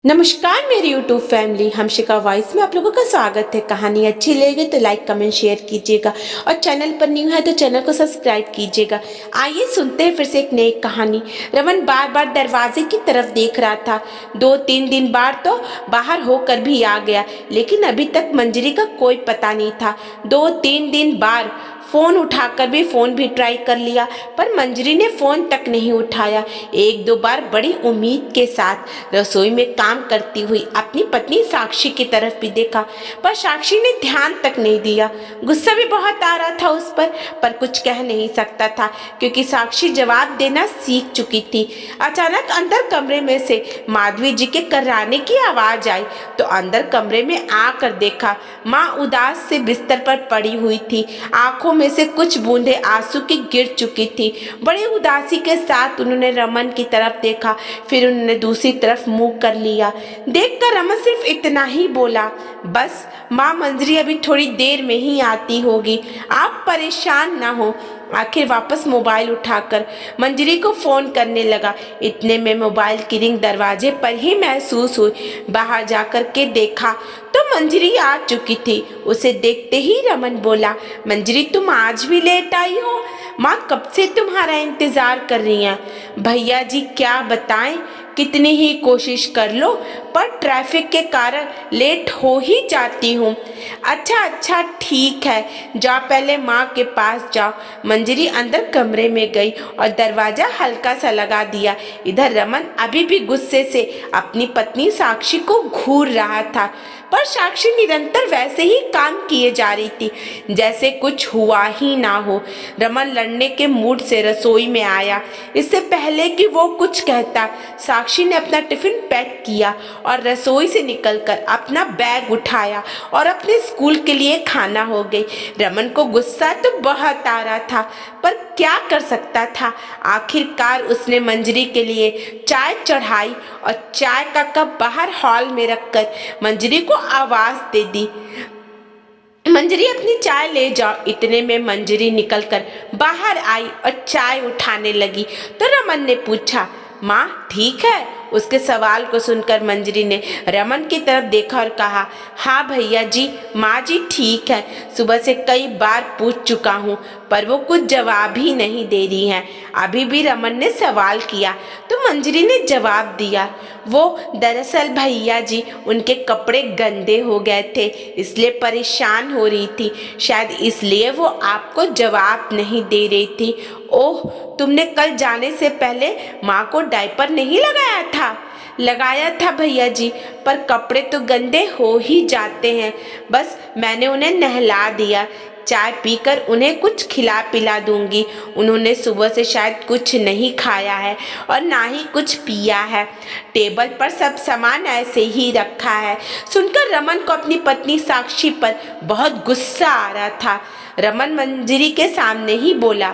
नमस्कार मेरी YouTube family, हमशिका voice में आप लोगों का स्वागत है। कहानी अच्छी लगे तो लाइक कमेंट शेयर कीजिएगा और चैनल पर न्यू है तो चैनल को सब्सक्राइब कीजिएगा। आइए सुनते हैं फिर से एक नई कहानी। रमन बार बार दरवाजे की तरफ देख रहा था। 2-3 दिन बाद तो बाहर होकर भी आ गया, लेकिन अभी तक मंजरी का कोई पता नहीं था। 2-3 दिन बाद फ़ोन उठाकर भी फ़ोन भी ट्राई कर लिया, पर मंजरी ने फ़ोन तक नहीं उठाया। 1-2 बार बड़ी उम्मीद के साथ रसोई में काम करती हुई अपनी पत्नी साक्षी की तरफ भी देखा, पर साक्षी ने ध्यान तक नहीं दिया। गुस्सा भी बहुत आ रहा था उस पर कुछ कह नहीं सकता था, क्योंकि साक्षी जवाब देना सीख चुकी थी। अचानक अंदर कमरे में से माधवी जी के कर्राने की आवाज़ आई, तो अंदर कमरे में आकर देखा माँ उदास से बिस्तर पर पड़ी हुई थी। आंखों में से कुछ बूंदें आंसू की गिर चुकी थी। बड़ी उदासी के साथ उन्होंने रमन की तरफ देखा, फिर उन्होंने दूसरी तरफ मुंह कर लिया। देखकर रमन सिर्फ इतना ही बोला, बस माँ मंजरी अभी थोड़ी देर में ही आती होगी, आप परेशान ना हो। आखिर वापस मोबाइल उठाकर मंजरी को फ़ोन करने लगा। इतने में मोबाइल की रिंग दरवाजे पर ही महसूस हुई। बाहर जाकर के देखा तो मंजरी आ चुकी थी। उसे देखते ही रमन बोला, मंजरी तुम आज भी लेट आई हो? माँ कब से तुम्हारा इंतज़ार कर रही हैं। भैया जी क्या बताएं, कितनी ही कोशिश कर लो पर ट्रैफिक के कारण लेट हो ही जाती हूँ। अच्छा ठीक है, जाओ पहले माँ के पास जाओ। मंजरी अंदर कमरे में गई और दरवाज़ा हल्का सा लगा दिया। इधर रमन अभी भी गुस्से से अपनी पत्नी साक्षी को घूर रहा था, पर साक्षी निरंतर वैसे ही काम किए जा रही थी जैसे कुछ हुआ ही ना हो। रमन लड़ने के मूड से रसोई में आया। इससे पहले कि वो कुछ कहता, साक्षी ने अपना टिफिन पैक किया और रसोई से निकलकर अपना बैग उठाया और अपने स्कूल के लिए खाना हो गई। रमन को गुस्सा तो बहुत आ रहा था, पर क्या कर सकता था। आखिरकार उसने मंजरी के लिए चाय चढ़ाई और चाय का कप बाहर हॉल में रखकर मंजरी को आवाज दे दी, मंजरी अपनी चाय ले जाओ। इतने में मंजरी निकलकर बाहर आई और चाय उठाने लगी, तो रमन ने पूछा, माँ ठीक है? उसके सवाल को सुनकर मंजरी ने रमन की तरफ देखा और कहा, हाँ भैया जी, माँ जी ठीक है। सुबह से कई बार पूछ चुका हूँ पर वो कुछ जवाब ही नहीं दे रही हैं। अभी भी रमन ने सवाल किया तो मंजरी ने जवाब दिया, वो दरअसल भैया जी उनके कपड़े गंदे हो गए थे, इसलिए परेशान हो रही थी, शायद इसलिए वो आपको जवाब नहीं दे रही थी। ओह, तुमने कल जाने से पहले माँ को डायपर नहीं लगाया था? लगाया था भैया जी, पर कपड़े तो गंदे हो ही जाते हैं, बस मैंने उन्हें नहला दिया। चाय पीकर उन्हें कुछ खिला पिला दूंगी। उन्होंने सुबह से शायद कुछ नहीं खाया है और ना ही कुछ पिया है। टेबल पर सब सामान ऐसे ही रखा है। सुनकर रमन को अपनी पत्नी साक्षी पर बहुत गुस्सा आ रहा था। रमन मंजरी के सामने ही बोला,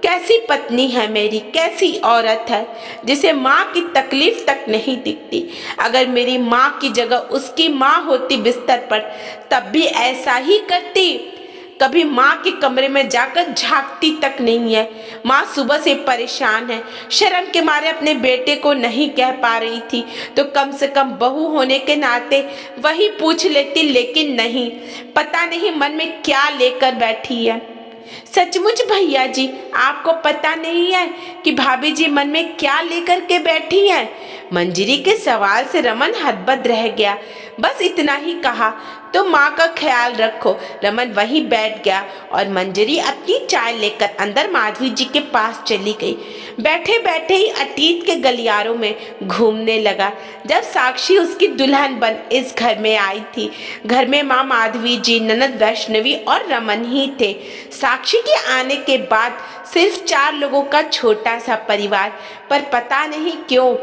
कैसी पत्नी है मेरी, कैसी औरत है जिसे माँ की तकलीफ तक नहीं दिखती। अगर मेरी माँ की जगह उसकी माँ होती बिस्तर पर, तब भी ऐसा ही करती। कभी माँ के कमरे में जाकर झांकती तक नहीं है। माँ सुबह से परेशान है, शर्म के मारे अपने बेटे को नहीं कह पा रही थी, तो कम से कम बहू होने के नाते वही पूछ लेती, लेकिन नहीं, पता नहीं मन में क्या लेकर बैठी है। सचमुच भैया जी, आपको पता नहीं है कि भाभी जी मन में क्या लेकर के बैठी हैं? मंजरी के सवाल से रमन हतबद्ध रह गया। बस इतना ही कहा, तो माँ का ख्याल रखो। रमन वहीं बैठ गया और मंजरी अपनी चाय लेकर अंदर माधवी जी के पास चली गई। बैठे बैठे ही अतीत के गलियारों में घूमने लगा। जब साक्षी उसकी दुल्हन बन इस घर में आई थी, घर में माँ माधवी जी, ननद वैष्णवी और रमन ही थे। साक्षी के आने के बाद सिर्फ 4 लोगों का छोटा सा परिवार, पर पता नहीं क्यों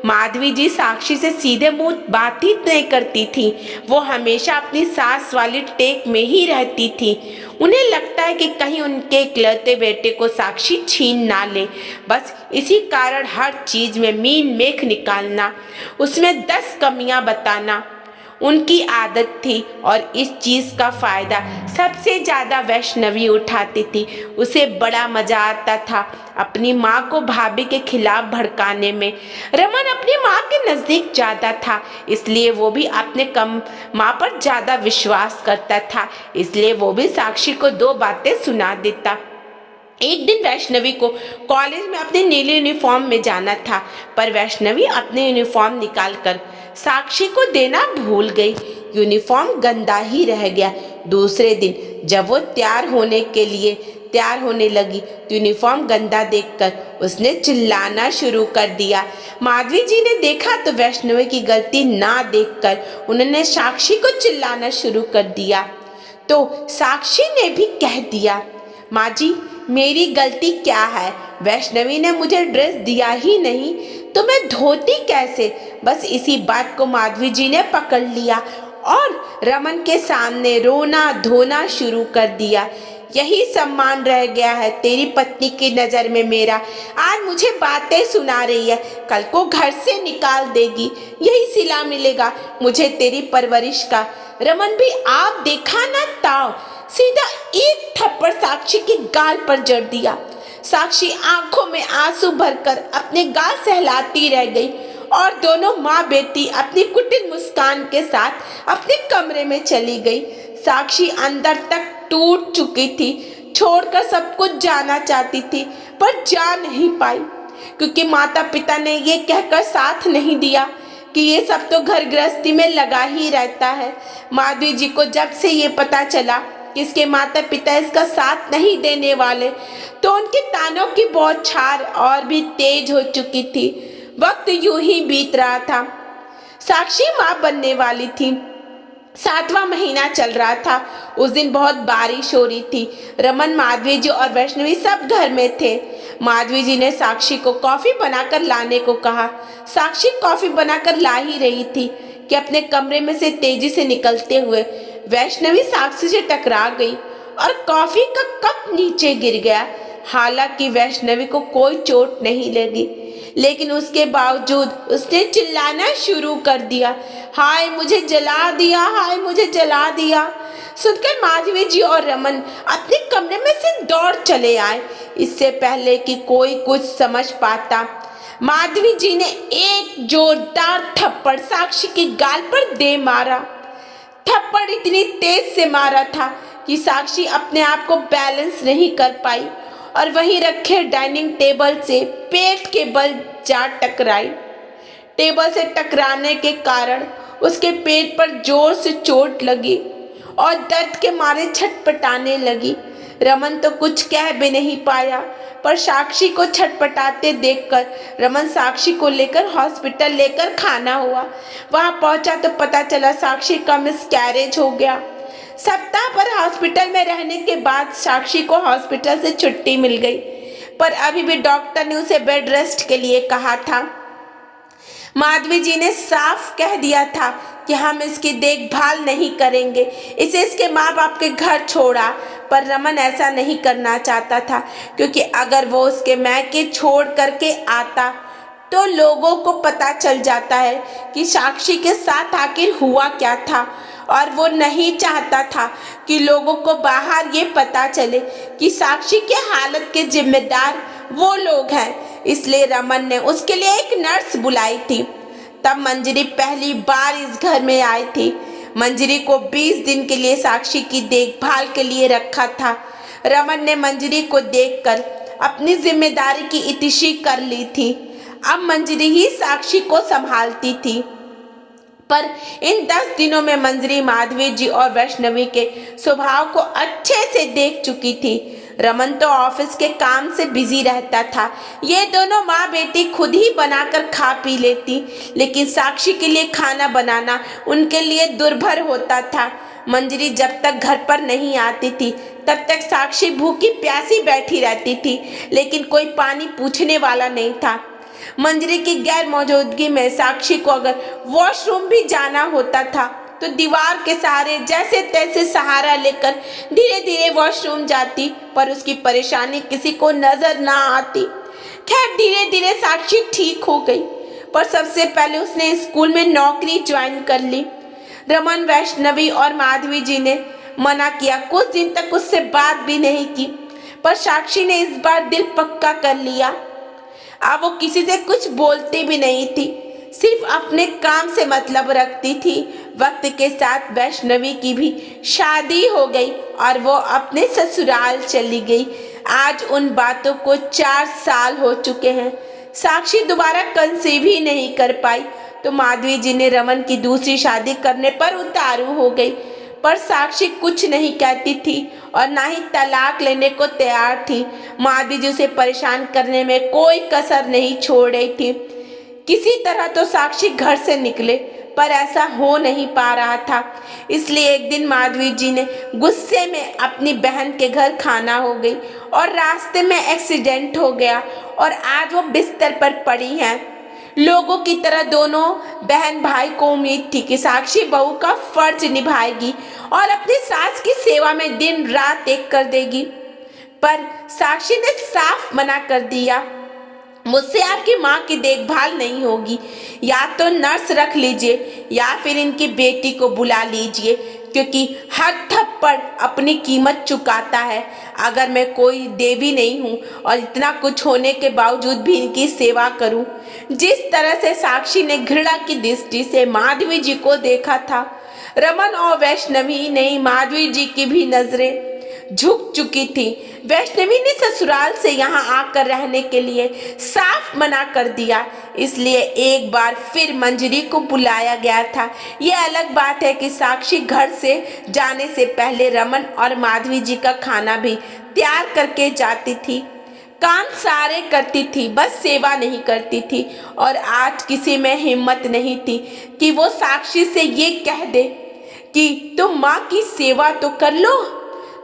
माधवी जी साक्षी से सीधे मुंह बात ही नहीं करती थी। वो हमेशा अपनी सास वाली टेक में ही रहती थी। उन्हें लगता है कि कहीं उनके इकलौते बेटे को साक्षी छीन ना ले। बस इसी कारण हर चीज में मीन मेख निकालना, उसमें 10 कमियां बताना। उनकी आदत थी और इस चीज का फायदा सबसे ज्यादा वैष्णवी उठाती थी। उसे बड़ा मजा आता था अपनी माँ को भाभी के खिलाफ भड़काने में। रमन अपनी माँ के नजदीक ज्यादा था, इसलिए वो भी अपने कम माँ पर ज्यादा विश्वास करता था, इसलिए वो भी साक्षी को 2 बातें सुना देता। एक दिन वैष्णवी को कॉलेज में अपने नीले यूनिफॉर्म में जाना था, पर वैष्णवी अपने यूनिफॉर्म निकालकर साक्षी को देना भूल गई। यूनिफॉर्म गंदा ही रह गया। दूसरे दिन जब वो तैयार होने लगी तो यूनिफॉर्म गंदा देखकर उसने चिल्लाना शुरू कर दिया। माधवी जी ने देखा तो वैष्णवी की गलती ना देखकर उन्होंने साक्षी को चिल्लाना शुरू कर दिया। तो साक्षी ने भी कह दिया, माँ जी मेरी गलती क्या है? वैष्णवी ने मुझे ड्रेस दिया ही नहीं तो मैं धोती कैसे? बस इसी बात को माधवी जी ने पकड़ लिया और रमन के सामने रोना धोना शुरू कर दिया। यही सम्मान रह गया है तेरी पत्नी की नजर में मेरा। आज मुझे बातें सुना रही है, कल को घर से निकाल देगी, यही सिला मिलेगा मुझे तेरी परवरिश का। रमन भी आप देखा ना ताव, सीधा एक थप्पड़ साक्षी के गाल पर जड़ दिया। साक्षी आंखों में आंसू भरकर अपने गाल सहलाती रह गई और दोनों माँ बेटी अपनी कुटिल मुस्कान के साथ अपने कमरे में चली गई। साक्षी अंदर तक टूट चुकी थी, छोड़कर सब कुछ जाना चाहती थी पर जा नहीं पाई, क्योंकि माता पिता ने ये कहकर साथ नहीं दिया कि ये सब तो घर गृहस्थी में लगा ही रहता है। माधवी जी को जब से ये पता चला कि इसके माता पिता इसका साथ नहीं देने वाले, तो उनके तानों की बौछार और भी तेज हो चुकी थी। वक्त यूं ही बीत रहा था। साक्षी माँ बनने वाली थी। 7वां महीना चल रहा था। उस दिन बहुत बारिश हो रही थी। रमन, माधवी जी और वैष्णवी सब घर में थे। माधवी जी ने साक्षी को कॉफी बनाकर लाने को कहा। साक्षी कॉफी बनाकर ला ही रही थी कि अपने कमरे में से तेजी से निकलते हुए वैष्णवी साक्षी से टकरा गई और कॉफी का कप नीचे गिर गया। हालांकि वैष्णवी को कोई चोट नहीं लगी, लेकिन उसके बावजूद उसने चिल्लाना शुरू कर दिया, हाय मुझे जला दिया, हाय मुझे जला दिया। सुनकर माधवी जी और रमन अपने कमरे में से दौड़ चले आए। इससे पहले कि कोई कुछ समझ पाता, माधवी जी ने एक जोरदार थप्पड़ साक्षी के गाल पर दे मारा। थप्पड़ इतनी तेज से मारा था कि साक्षी अपने आप को बैलेंस नहीं कर पाई और वहीं रखे डाइनिंग टेबल से पेट के बल जा टकराई। टेबल से टकराने के कारण उसके पेट पर जोर से चोट लगी और दर्द के मारे छटपटाने लगी। रमन तो कुछ कह भी नहीं पाया, पर साक्षी को छटपटाते देखकर रमन साक्षी को लेकर हॉस्पिटल लेकर खाना हुआ। वहां पहुंचा तो पता चला साक्षी का मिसकैरेज हो गया। सप्ताह भर हॉस्पिटल में रहने के बाद साक्षी को हॉस्पिटल से छुट्टी मिल गई, पर अभी भी डॉक्टर ने उसे बेड रेस्ट के लिए कहा था। माधवी जी ने साफ कह दिया था कि हम इसकी देखभाल नहीं करेंगे, इसे इसके माँ बाप के घर छोड़ा। पर रमन ऐसा नहीं करना चाहता था, क्योंकि अगर वो उसके मैके छोड़ करके आता तो लोगों को पता चल जाता है कि साक्षी के साथ आखिर हुआ क्या था, और वो नहीं चाहता था कि लोगों को बाहर ये पता चले कि साक्षी के हालत के जिम्मेदार वो लोग हैं। इसलिए रमन ने उसके लिए एक नर्स बुलाई थी। तब मंजरी पहली बार इस घर में आई थी। मंजरी को 20 दिन के लिए साक्षी की देखभाल के लिए रखा था। रमन ने मंजरी को देखकर अपनी जिम्मेदारी की इतिशी कर ली थी। अब मंजरी ही साक्षी को संभालती थी। पर इन 10 दिनों में मंजरी माधवी जी और वैष्णवी के स्वभाव को अच्छे से देख चुकी थी। रमन तो ऑफिस के काम से बिजी रहता था। ये दोनों माँ बेटी खुद ही बनाकर खा पी लेती, लेकिन साक्षी के लिए खाना बनाना उनके लिए दुर्भर होता था। मंजरी जब तक घर पर नहीं आती थी तब तक साक्षी भूखी प्यासी बैठी रहती थी, लेकिन कोई पानी पूछने वाला नहीं था। मंजरी की गैर मौजूदगी में साक्षी को अगर वॉशरूम भी जाना होता था तो दीवार के सहारे जैसे तैसे सहारा लेकर धीरे धीरे वॉशरूम जाती, पर उसकी परेशानी किसी को नजर ना आती। खैर धीरे धीरे साक्षी ठीक हो गई, पर सबसे पहले उसने स्कूल में नौकरी ज्वाइन कर ली। रमन, वैष्णवी और माधवी जी ने मना किया। कुछ दिन तक उससे बात भी नहीं की, पर साक्षी ने इस बार दिल पक्का कर लिया। अब वो किसी से कुछ बोलती भी नहीं थी, सिर्फ अपने काम से मतलब रखती थी। वक्त के साथ वैष्णवी की भी शादी हो गई और वो अपने ससुराल चली गई। आज उन बातों को 4 साल हो चुके हैं। साक्षी दोबारा कंसीव ही नहीं कर पाई तो माधवी जी ने रमन की दूसरी शादी करने पर उतारू हो गई। पर साक्षी कुछ नहीं कहती थी और ना ही तलाक लेने को तैयार थी। माधवी जी उसे परेशान करने में कोई कसर नहीं छोड़ रही थी। किसी तरह तो साक्षी घर से निकले, पर ऐसा हो नहीं पा रहा था। इसलिए एक दिन माधवी जी ने गुस्से में अपनी बहन के घर खाना हो गई और रास्ते में एक्सीडेंट हो गया और आज वो बिस्तर पर पड़ी हैं। लोगों की तरह दोनों बहन भाई को उम्मीद थी कि साक्षी बहू का फर्ज निभाएगी और अपनी सास की सेवा में दिन रात एक कर देगी, पर साक्षी ने साफ मना कर दिया, मुझसे आपकी माँ की देखभाल नहीं होगी। या तो नर्स रख लीजिए या फिर इनकी बेटी को बुला लीजिए, क्योंकि हर थप्पड़ अपनी कीमत चुकाता है। अगर मैं कोई देवी नहीं हूँ और इतना कुछ होने के बावजूद भी इनकी सेवा करूँ। जिस तरह से साक्षी ने घृणा की दृष्टि से माधवी जी को देखा था, रमन और वैष्णवी ने माधवी जी की भी नजरें झुक चुकी थी। वैष्णवी ने ससुराल से यहाँ आकर रहने के लिए साफ मना कर दिया, इसलिए एक बार फिर मंजरी को बुलाया गया था। ये अलग बात है कि साक्षी घर से जाने से पहले रमन और माधवी जी का खाना भी तैयार करके जाती थी। काम सारे करती थी, बस सेवा नहीं करती थी। और आज किसी में हिम्मत नहीं थी कि वो साक्षी से ये कह दे कि तुम माँ की सेवा तो कर लो।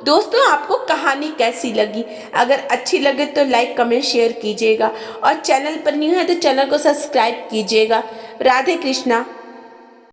दोस्तों, आपको कहानी कैसी लगी? अगर अच्छी लगे तो लाइक कमेंट शेयर कीजिएगा और चैनल पर न्यू है तो चैनल को सब्सक्राइब कीजिएगा। राधे कृष्णा।